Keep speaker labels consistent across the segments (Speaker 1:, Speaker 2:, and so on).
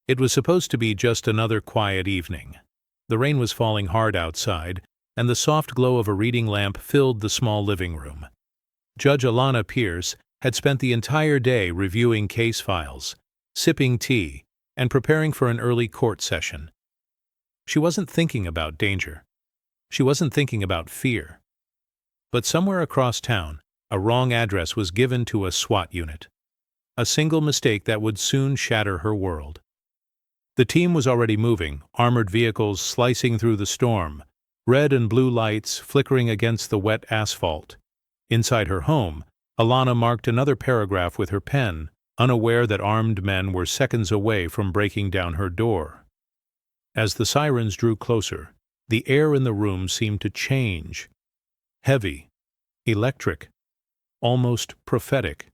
Speaker 1: It was supposed to be just another quiet evening. The rain was falling hard outside, and the soft glow of a reading lamp filled the small living room. Judge Alana Pierce had spent the entire day reviewing case files, sipping tea, and preparing for an early court session. She wasn't thinking about danger. She wasn't thinking about fear. But somewhere across town, a wrong address was given to a SWAT unit. A single mistake that would soon shatter her world. The team was already moving, armored vehicles slicing through the storm, red and blue lights flickering against the wet asphalt. Inside her home, Alana marked another paragraph with her pen, unaware that armed men were seconds away from breaking down her door. As the sirens drew closer, the air in the room seemed to change. Heavy, electric, almost prophetic.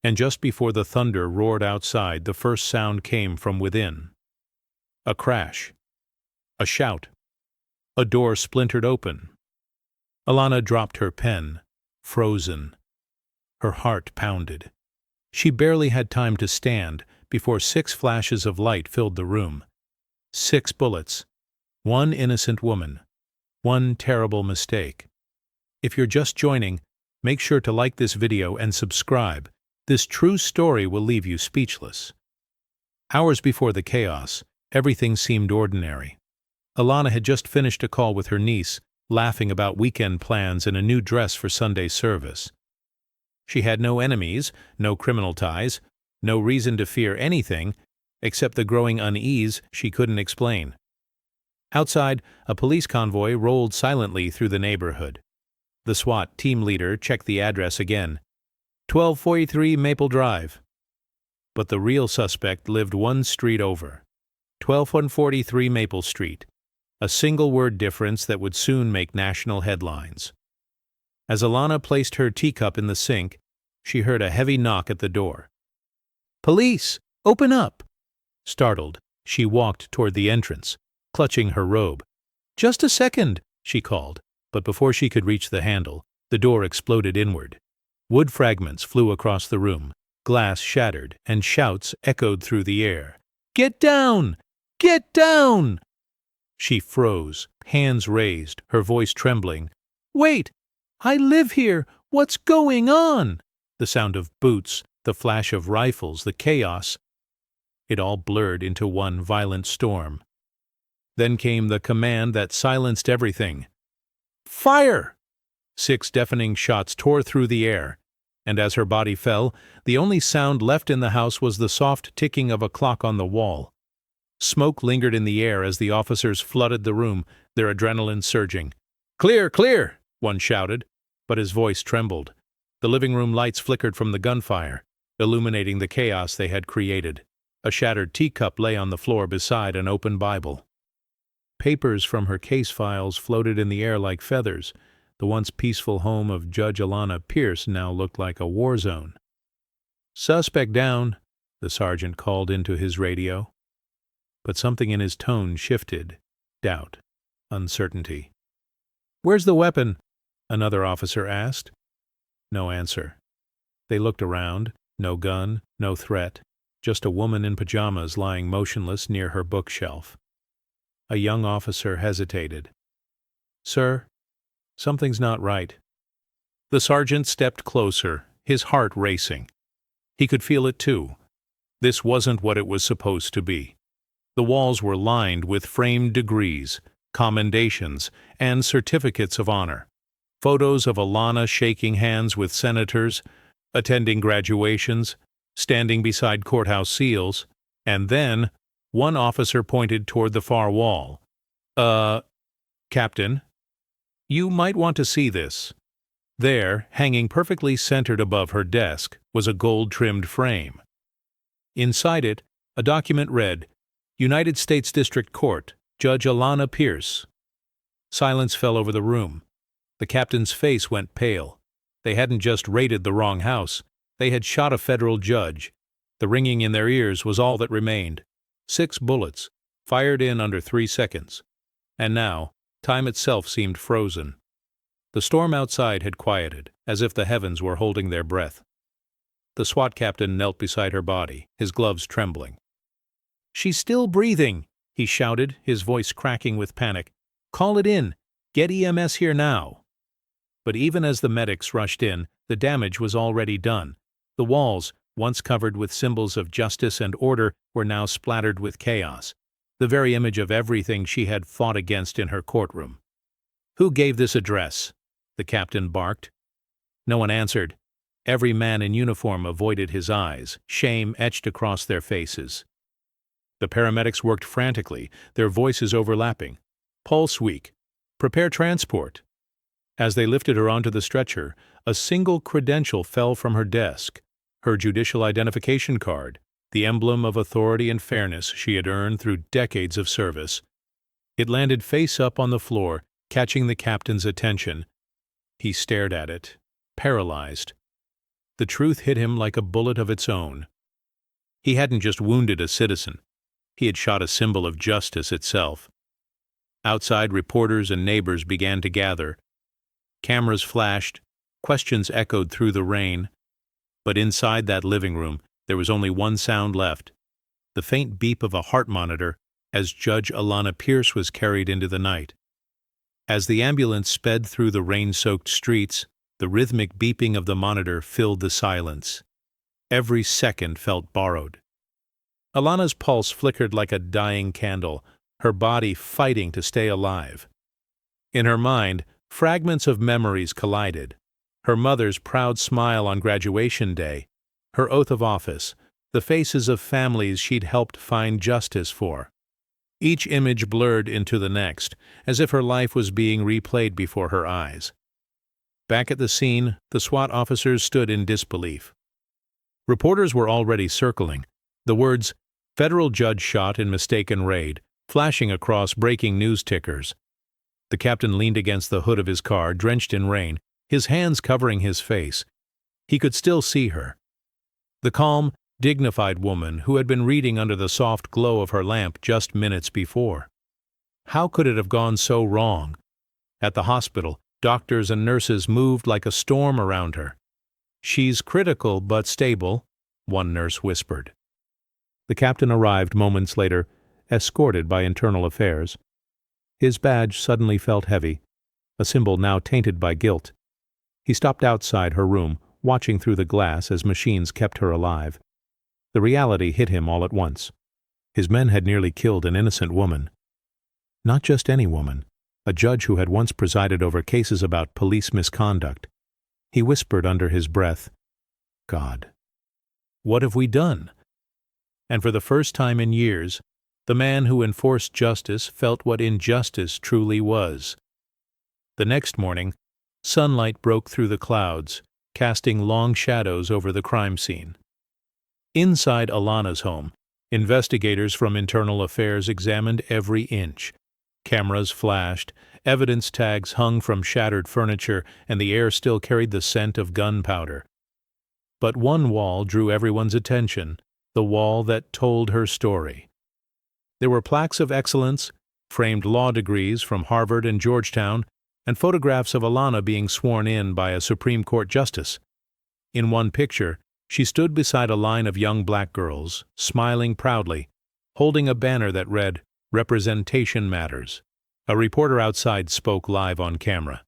Speaker 1: And just before the thunder roared outside, the first sound came from within. A crash. A shout. A door splintered open. Alana dropped her pen, frozen. Her heart pounded. She barely had time to stand before 6 flashes of light filled the room. 6 bullets. 1 innocent woman. 1 terrible mistake. If you're just joining, make sure to like this video and subscribe. This true story will leave you speechless. Hours before the chaos, everything seemed ordinary. Alana had just finished a call with her niece, laughing about weekend plans and a new dress for Sunday service. She had no enemies, no criminal ties, no reason to fear anything, except the growing unease she couldn't explain. Outside, a police convoy rolled silently through the neighborhood. The SWAT team leader checked the address again. 1243 Maple Drive. But the real suspect lived 1 street over. 12143 Maple Street. A single-word difference that would soon make national headlines. As Alana placed her teacup in the sink, she heard a heavy knock at the door. "Police! Open up!" Startled, she walked toward the entrance, clutching her robe. "Just a second," she called, but before she could reach the handle, the door exploded inward. Wood fragments flew across the room, glass shattered, and shouts echoed through the air. "Get down! Get down!" She froze, hands raised, her voice trembling. "Wait! I live here! What's going on?" The sound of boots, the flash of rifles, the chaos. It all blurred into one violent storm. Then came the command that silenced everything. "Fire!" 6 deafening shots tore through the air, and as her body fell, the only sound left in the house was the soft ticking of a clock on the wall. Smoke lingered in the air as the officers flooded the room, their adrenaline surging. "Clear, clear!" one shouted, but his voice trembled. The living room lights flickered from the gunfire, illuminating the chaos they had created. A shattered teacup lay on the floor beside an open Bible. Papers from her case files floated in the air like feathers. The once peaceful home of Judge Alana Pierce now looked like a war zone. "Suspect down," the sergeant called into his radio. But something in his tone shifted. Doubt. Uncertainty. "Where's the weapon?" another officer asked. No answer. They looked around. No gun, no threat. Just a woman in pajamas lying motionless near her bookshelf. A young officer hesitated. "Sir, something's not right." The sergeant stepped closer, his heart racing. He could feel it too. This wasn't what it was supposed to be. The walls were lined with framed degrees, commendations, and certificates of honor. Photos of Alana shaking hands with senators, attending graduations, standing beside courthouse seals, and then one officer pointed toward the far wall. Captain, you might want to see this." There, hanging perfectly centered above her desk, was a gold-trimmed frame. Inside it, a document read, "United States District Court, Judge Alana Pierce." Silence fell over the room. The captain's face went pale. They hadn't just raided the wrong house. They had shot a federal judge. The ringing in their ears was all that remained. 6 bullets, fired in under 3 seconds. And now, time itself seemed frozen. The storm outside had quieted, as if the heavens were holding their breath. The SWAT captain knelt beside her body, his gloves trembling. "She's still breathing," he shouted, his voice cracking with panic. "Call it in. Get EMS here now." But even as the medics rushed in, the damage was already done. The walls, once covered with symbols of justice and order, were now splattered with chaos, the very image of everything she had fought against in her courtroom. "Who gave this address?" the captain barked. No one answered. Every man in uniform avoided his eyes, shame etched across their faces. The paramedics worked frantically, their voices overlapping. "Pulse weak. Prepare transport." As they lifted her onto the stretcher, a single credential fell from her desk, her judicial identification card, the emblem of authority and fairness she had earned through decades of service. It landed face up on the floor, catching the captain's attention. He stared at it, paralyzed. The truth hit him like a bullet of its own. He hadn't just wounded a citizen. He had shot a symbol of justice itself. Outside, reporters and neighbors began to gather. Cameras flashed, questions echoed through the rain. But inside that living room, there was only one sound left, the faint beep of a heart monitor as Judge Alana Pierce was carried into the night. As the ambulance sped through the rain-soaked streets, the rhythmic beeping of the monitor filled the silence. Every second felt borrowed. Alana's pulse flickered like a dying candle, her body fighting to stay alive. In her mind, fragments of memories collided. Her mother's proud smile on graduation day, her oath of office, the faces of families she'd helped find justice for. Each image blurred into the next, as if her life was being replayed before her eyes. Back at the scene, the SWAT officers stood in disbelief. Reporters were already circling, the words, "Federal judge shot in mistaken raid," flashing across breaking news tickers. The captain leaned against the hood of his car, drenched in rain, his hands covering his face. He could still see her. The calm, dignified woman who had been reading under the soft glow of her lamp just minutes before. How could it have gone so wrong? At the hospital, doctors and nurses moved like a storm around her. "She's critical but stable," one nurse whispered. The captain arrived moments later, escorted by Internal Affairs. His badge suddenly felt heavy, a symbol now tainted by guilt. He stopped outside her room, watching through the glass as machines kept her alive. The reality hit him all at once. His men had nearly killed an innocent woman. Not just any woman, a judge who had once presided over cases about police misconduct. He whispered under his breath, "God, what have we done?" And for the first time in years, the man who enforced justice felt what injustice truly was. The next morning, sunlight broke through the clouds, casting long shadows over the crime scene. Inside Alana's home, investigators from Internal Affairs examined every inch. Cameras flashed, evidence tags hung from shattered furniture, and the air still carried the scent of gunpowder. But one wall drew everyone's attention, the wall that told her story. There were plaques of excellence, framed law degrees from Harvard and Georgetown, and photographs of Alana being sworn in by a Supreme Court justice. In one picture, she stood beside a line of young black girls, smiling proudly, holding a banner that read, "Representation Matters." A reporter outside spoke live on camera.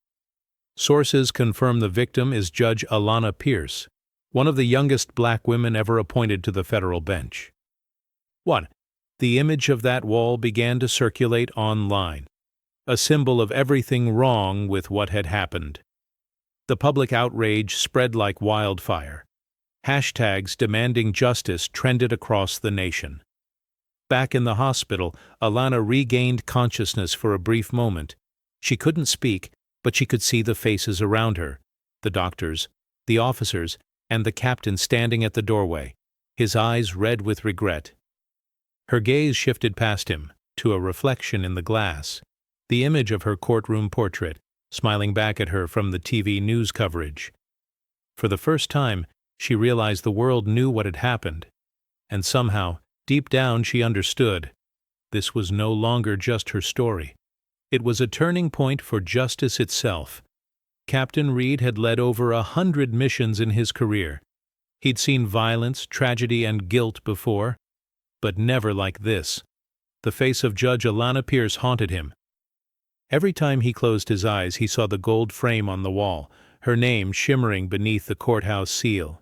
Speaker 1: Sources confirm the victim is Judge Alana Pierce, one of the youngest black women ever appointed to the federal bench. What? The image of that wall began to circulate online, a symbol of everything wrong with what had happened. The public outrage spread like wildfire. Hashtags demanding justice trended across the nation. Back in the hospital, Alana regained consciousness for a brief moment. She couldn't speak, but she could see the faces around her, the doctors, the officers, and the captain standing at the doorway, his eyes red with regret. Her gaze shifted past him, to a reflection in the glass, the image of her courtroom portrait, smiling back at her from the TV news coverage. For the first time, she realized the world knew what had happened, and somehow, deep down she understood. This was no longer just her story. It was a turning point for justice itself. Captain Reed had led over 100 missions in his career. He'd seen violence, tragedy, and guilt before, but never like this. The face of Judge Alana Pierce haunted him. Every time he closed his eyes, he saw the gold frame on the wall, her name shimmering beneath the courthouse seal.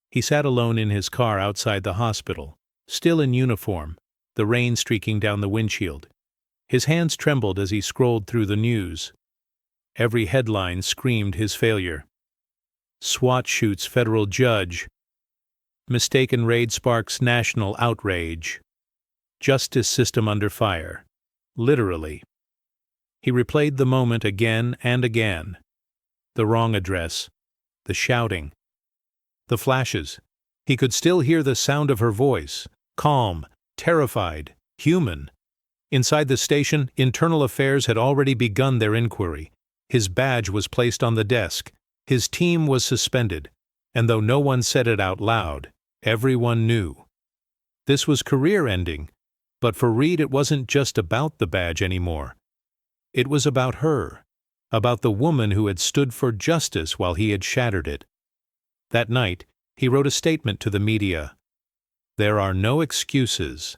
Speaker 1: He sat alone in his car outside the hospital, still in uniform, the rain streaking down the windshield. His hands trembled as he scrolled through the news. Every headline screamed his failure. SWAT shoots federal judge. Mistaken raid sparks national outrage. Justice system under fire. Literally. He replayed the moment again and again. The wrong address. The shouting. The flashes. He could still hear the sound of her voice, calm, terrified, human. Inside the station, Internal Affairs had already begun their inquiry. His badge was placed on the desk. His team was suspended. And though no one said it out loud, everyone knew. This was career-ending, but for Reed it wasn't just about the badge anymore. It was about her, about the woman who had stood for justice while he had shattered it. That night, he wrote a statement to the media. There are no excuses.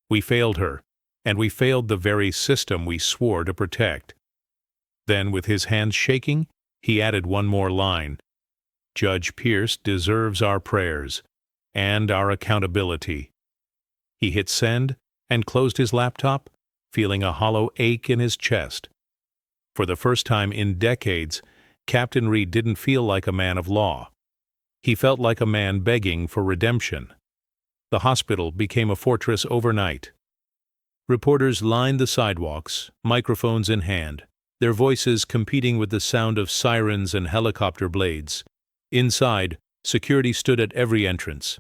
Speaker 1: We failed her, and we failed the very system we swore to protect. Then, with his hands shaking, he added one more line. Judge Pierce deserves our prayers and our accountability. He hit send and closed his laptop, feeling a hollow ache in his chest. For the first time in decades, Captain Reed didn't feel like a man of law. He felt like a man begging for redemption. The hospital became a fortress overnight. Reporters lined the sidewalks, microphones in hand, their voices competing with the sound of sirens and helicopter blades. Inside, security stood at every entrance.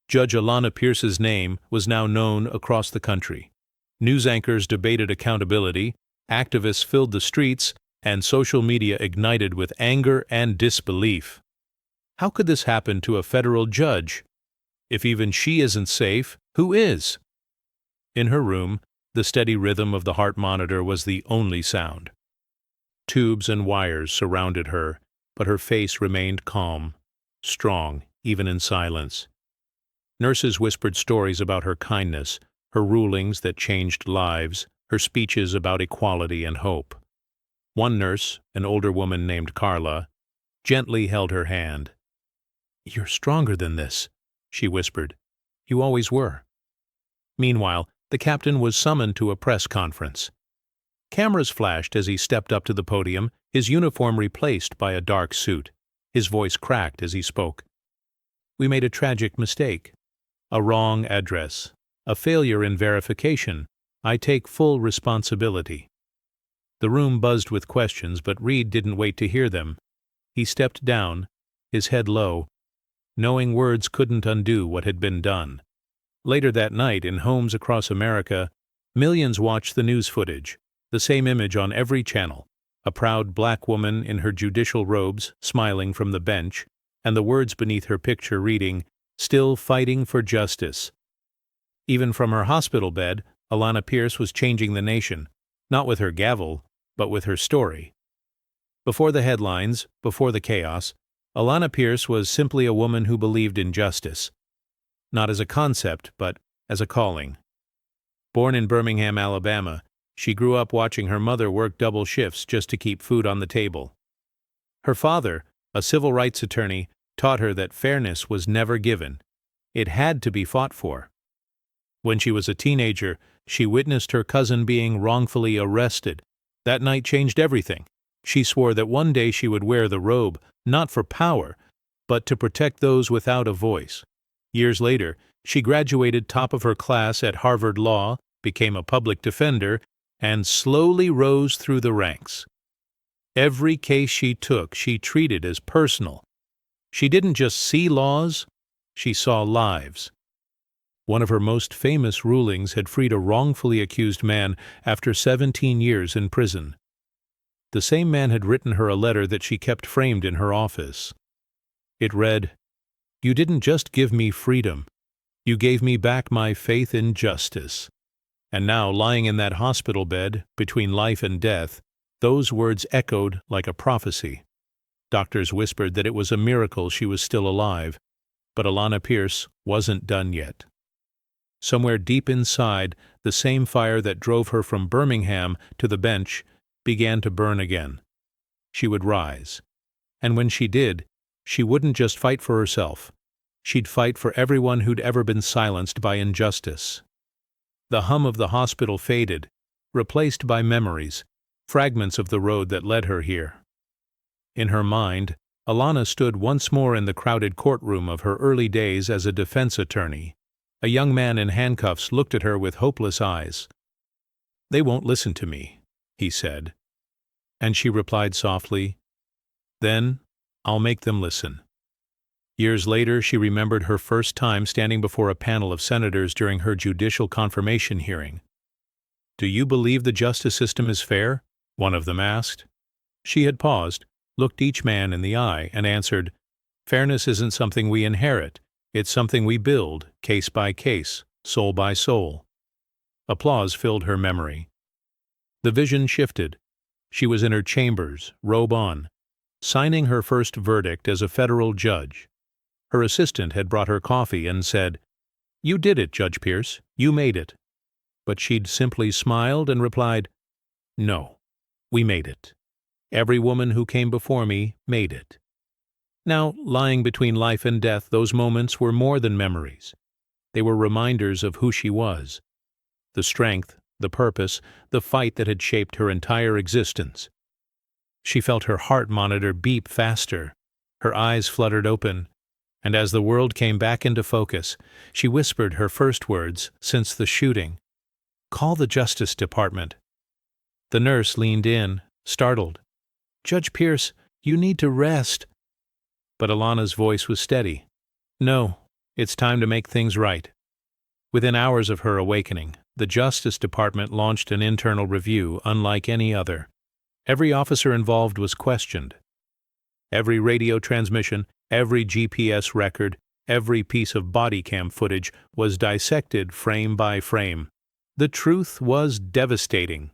Speaker 1: Judge Alana Pierce's name was now known across the country. News anchors debated accountability, activists filled the streets, and social media ignited with anger and disbelief. How could this happen to a federal judge? If even she isn't safe, who is? In her room, the steady rhythm of the heart monitor was the only sound. Tubes and wires surrounded her, but her face remained calm, strong, even in silence. Nurses whispered stories about her kindness, her rulings that changed lives, her speeches about equality and hope. One nurse, an older woman named Carla, gently held her hand. "You're stronger than this," she whispered. "You always were." Meanwhile, the captain was summoned to a press conference. Cameras flashed as he stepped up to the podium, his uniform replaced by a dark suit. His voice cracked as he spoke. "We made a tragic mistake. A wrong address. A failure in verification. I take full responsibility." The room buzzed with questions, but Reed didn't wait to hear them. He stepped down, his head low, knowing words couldn't undo what had been done. Later that night, in homes across America, millions watched the news footage, the same image on every channel, a proud black woman in her judicial robes smiling from the bench, and the words beneath her picture reading, "Still fighting for justice." Even from her hospital bed, Alana Pierce was changing the nation, not with her gavel, but with her story. Before the headlines, before the chaos, Alana Pierce was simply a woman who believed in justice. Not as a concept, but as a calling. Born in Birmingham, Alabama, she grew up watching her mother work double shifts just to keep food on the table. Her father, a civil rights attorney, taught her that fairness was never given. It had to be fought for. When she was a teenager, she witnessed her cousin being wrongfully arrested. That night changed everything. She swore that one day she would wear the robe, not for power, but to protect those without a voice. Years later, she graduated top of her class at Harvard Law, became a public defender, and slowly rose through the ranks. Every case she took, she treated as personal. She didn't just see laws, she saw lives. One of her most famous rulings had freed a wrongfully accused man after 17 years in prison. The same man had written her a letter that she kept framed in her office. It read, "You didn't just give me freedom. You gave me back my faith in justice." And now, lying in that hospital bed, between life and death, those words echoed like a prophecy. Doctors whispered that it was a miracle she was still alive, but Alana Pierce wasn't done yet. Somewhere deep inside, the same fire that drove her from Birmingham to the bench began to burn again. She would rise. And when she did, she wouldn't just fight for herself. She'd fight for everyone who'd ever been silenced by injustice. The hum of the hospital faded, replaced by memories, fragments of the road that led her here. In her mind, Alana stood once more in the crowded courtroom of her early days as a defense attorney. A young man in handcuffs looked at her with hopeless eyes. "They won't listen to me," he said. And she replied softly, "Then I'll make them listen." Years later, she remembered her first time standing before a panel of senators during her judicial confirmation hearing. "Do you believe the justice system is fair?" one of them asked. She had paused, looked each man in the eye, and answered, "Fairness isn't something we inherit. It's something we build, case by case, soul by soul." Applause filled her memory. The vision shifted. She was in her chambers, robe on, signing her first verdict as a federal judge. Her assistant had brought her coffee and said, "You did it, Judge Pierce. You made it." But she'd simply smiled and replied, "No, we made it. Every woman who came before me made it." Now, lying between life and death, those moments were more than memories. They were reminders of who she was. The strength, the purpose, the fight that had shaped her entire existence. She felt her heart monitor beep faster. Her eyes fluttered open. And as the world came back into focus, she whispered her first words since the shooting. "Call the Justice Department." The nurse leaned in, startled. "Judge Pierce, you need to rest." But Alana's voice was steady. "No, it's time to make things right." Within hours of her awakening, the Justice Department launched an internal review unlike any other. Every officer involved was questioned. Every radio transmission, every GPS record, every piece of body cam footage was dissected frame by frame. The truth was devastating.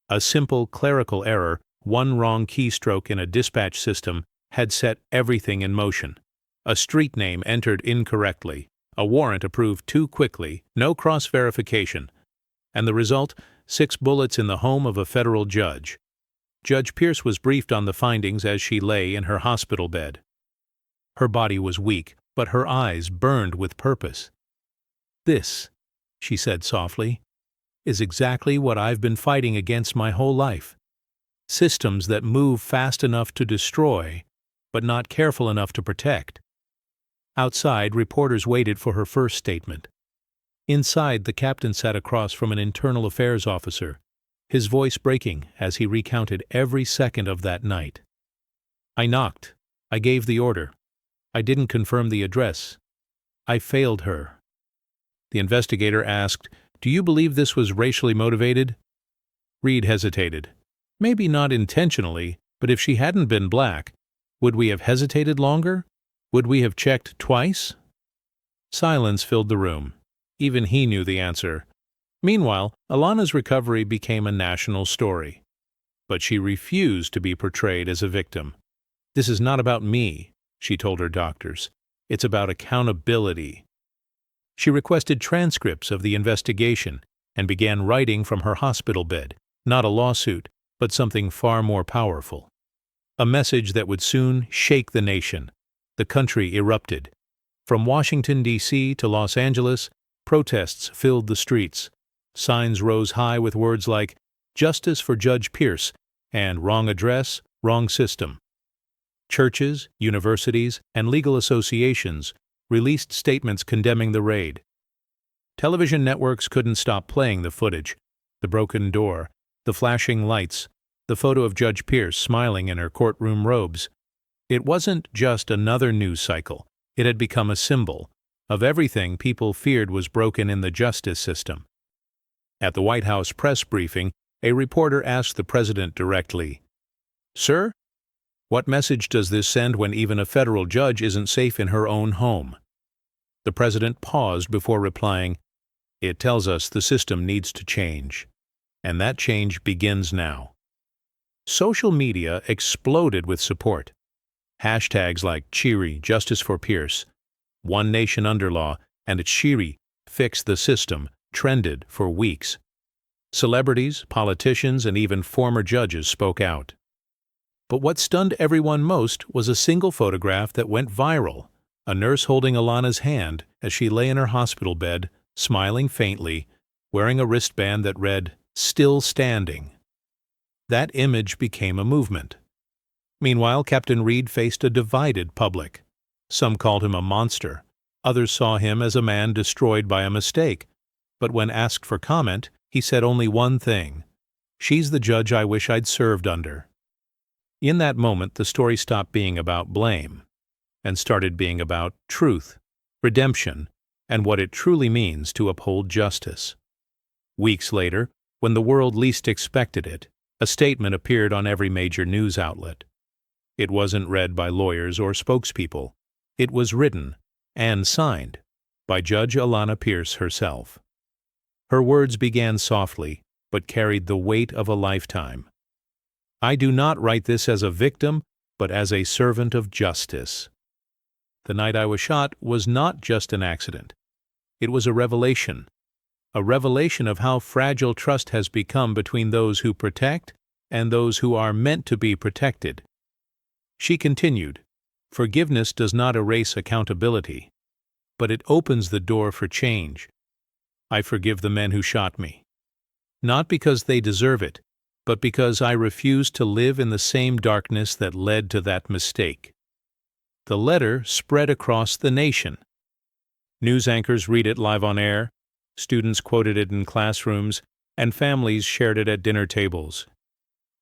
Speaker 1: A simple clerical error, one wrong keystroke in a dispatch system, had set everything in motion. A street name entered incorrectly, a warrant approved too quickly, no cross-verification. And the result? 6 bullets in the home of a federal judge. Judge Pierce was briefed on the findings as she lay in her hospital bed. Her body was weak, but her eyes burned with purpose. "This," she said softly, "is exactly what I've been fighting against my whole life. Systems that move fast enough to destroy, but not careful enough to protect." Outside, reporters waited for her first statement. Inside, the captain sat across from an internal affairs officer, his voice breaking as he recounted every second of that night. "I knocked. I gave the order. I didn't confirm the address. I failed her." The investigator asked, "Do you believe this was racially motivated?" Reed hesitated. "Maybe not intentionally, but if she hadn't been black, would we have hesitated longer? Would we have checked twice?" Silence filled the room. Even he knew the answer. Meanwhile, Alana's recovery became a national story. But she refused to be portrayed as a victim. "This is not about me," she told her doctors. "It's about accountability." She requested transcripts of the investigation and began writing from her hospital bed, not a lawsuit, but something far more powerful. A message that would soon shake the nation. The country erupted. From Washington, D.C. to Los Angeles, protests filled the streets. Signs rose high with words like, "Justice for Judge Pierce," and "Wrong address, wrong system." Churches, universities, and legal associations released statements condemning the raid. Television networks couldn't stop playing the footage, the broken door, the flashing lights, the photo of Judge Pierce smiling in her courtroom robes. It wasn't just another news cycle. It had become a symbol of everything people feared was broken in the justice system. At the White House press briefing, a reporter asked the president directly, "Sir, what message does this send when even a federal judge isn't safe in her own home?" The president paused before replying, "It tells us the system needs to change. And that change begins now." Social media exploded with support. Hashtags like Cheery, Justice for Pierce, One Nation Under Law, and Cheery, fix the system trended for weeks. Celebrities, politicians, and even former judges spoke out. But what stunned everyone most was a single photograph that went viral, a nurse holding Alana's hand as she lay in her hospital bed, smiling faintly, wearing a wristband that read, "Still Standing." That image became a movement. Meanwhile, Captain Reed faced a divided public. Some called him a monster. Others saw him as a man destroyed by a mistake. But when asked for comment, he said only one thing: "She's the judge I wish I'd served under." In that moment, the story stopped being about blame and started being about truth, redemption, and what it truly means to uphold justice. Weeks later, when the world least expected it, a statement appeared on every major news outlet. It wasn't read by lawyers or spokespeople. It was written and signed by Judge Alana Pierce herself. Her words began softly, but carried the weight of a lifetime. "I do not write this as a victim, but as a servant of justice. The night I was shot was not just an accident. It was a revelation of how fragile trust has become between those who protect and those who are meant to be protected." She continued, "Forgiveness does not erase accountability, but it opens the door for change. I forgive the men who shot me, not because they deserve it, but because I refuse to live in the same darkness that led to that mistake." The letter spread across the nation. News anchors read it live on air, students quoted it in classrooms, and families shared it at dinner tables.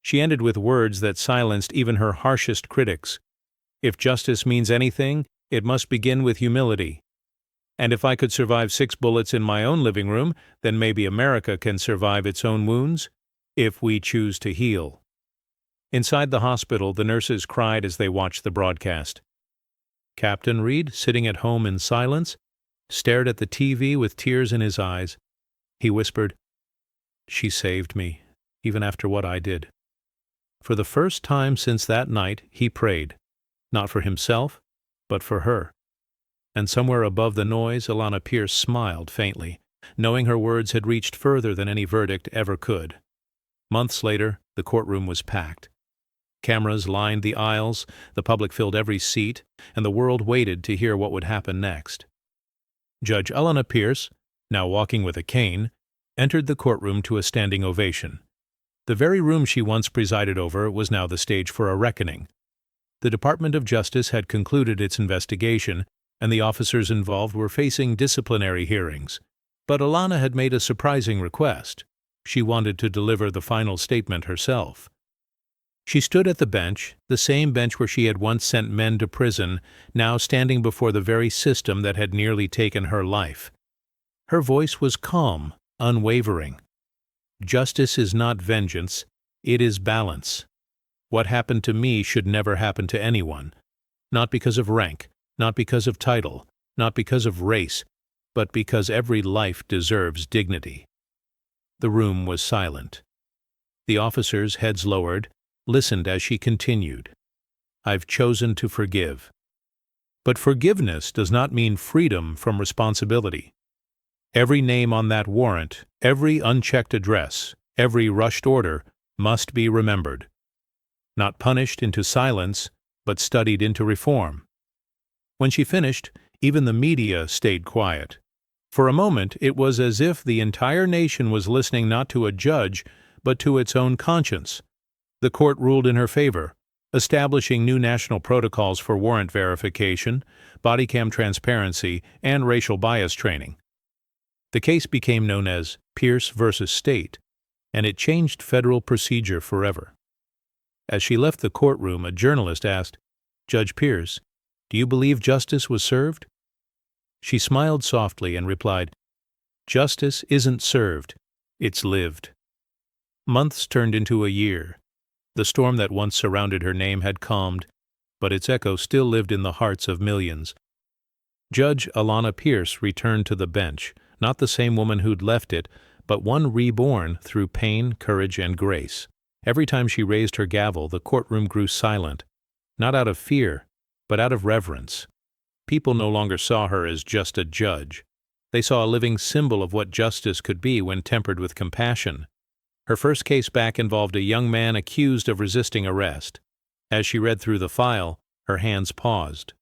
Speaker 1: She ended with words that silenced even her harshest critics. "If justice means anything, it must begin with humility. And if I could survive 6 bullets in my own living room, then maybe America can survive its own wounds, if we choose to heal." Inside the hospital, the nurses cried as they watched the broadcast. Captain Reed, sitting at home in silence, stared at the TV with tears in his eyes. He whispered, "She saved me, even after what I did." For the first time since that night, he prayed, not for himself, but for her. And somewhere above the noise, Alana Pierce smiled faintly, knowing her words had reached further than any verdict ever could. Months later, the courtroom was packed. Cameras lined the aisles, the public filled every seat, and the world waited to hear what would happen next. Judge Alana Pierce, now walking with a cane, entered the courtroom to a standing ovation. The very room she once presided over was now the stage for a reckoning. The Department of Justice had concluded its investigation, and the officers involved were facing disciplinary hearings. But Alana had made a surprising request. She wanted to deliver the final statement herself. She stood at the bench, the same bench where she had once sent men to prison, now standing before the very system that had nearly taken her life. Her voice was calm, unwavering. "Justice is not vengeance, it is balance. What happened to me should never happen to anyone, not because of rank, not because of title, not because of race, but because every life deserves dignity." The room was silent. The officers, heads lowered, listened as she continued, "I've chosen to forgive. But forgiveness does not mean freedom from responsibility. Every name on that warrant, every unchecked address, every rushed order must be remembered. Not punished into silence, but studied into reform." When she finished, even the media stayed quiet. For a moment, it was as if the entire nation was listening not to a judge, but to its own conscience. The court ruled in her favor, establishing new national protocols for warrant verification, body cam transparency, and racial bias training. The case became known as Pierce versus State, and it changed federal procedure forever. As she left the courtroom, a journalist asked, "Judge Pierce, do you believe justice was served?" She smiled softly and replied, "Justice isn't served, it's lived." Months turned into a year. The storm that once surrounded her name had calmed, but its echo still lived in the hearts of millions. Judge Alana Pierce returned to the bench, not the same woman who'd left it, but one reborn through pain, courage, and grace. Every time she raised her gavel, the courtroom grew silent, not out of fear, but out of reverence. People no longer saw her as just a judge. They saw a living symbol of what justice could be when tempered with compassion. Her first case back involved a young man accused of resisting arrest. As she read through the file, her hands paused.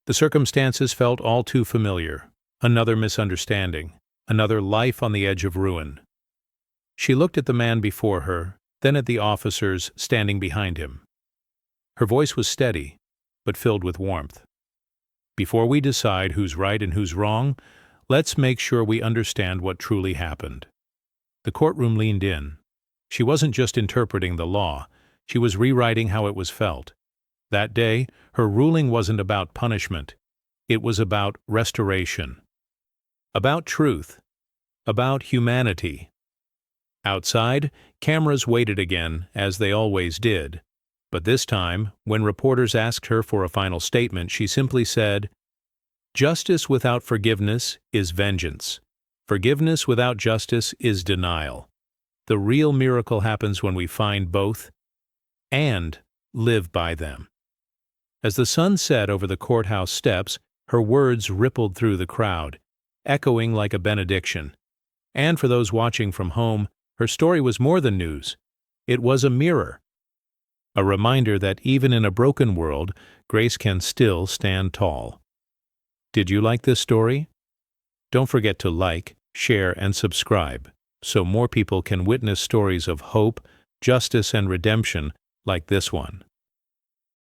Speaker 1: The circumstances felt all too familiar. Another misunderstanding, another life on the edge of ruin. She looked at the man before her, then at the officers standing behind him. Her voice was steady, but filled with warmth. Before we decide who's right and who's wrong, let's make sure we understand what truly happened. The courtroom leaned in. She wasn't just interpreting the law, she was rewriting how it was felt. That day, her ruling wasn't about punishment. It was about restoration. About truth. About humanity. Outside, cameras waited again, as they always did. But this time, when reporters asked her for a final statement, she simply said, "Justice without forgiveness is vengeance. Forgiveness without justice is denial. The real miracle happens when we find both and live by them." As the sun set over the courthouse steps, her words rippled through the crowd, echoing like a benediction. And for those watching from home, her story was more than news. It was a mirror. A reminder that even in a broken world, grace can still stand tall. Did you like this story? Don't forget to like, share, and subscribe, so more people can witness stories of hope, justice, and redemption like this one.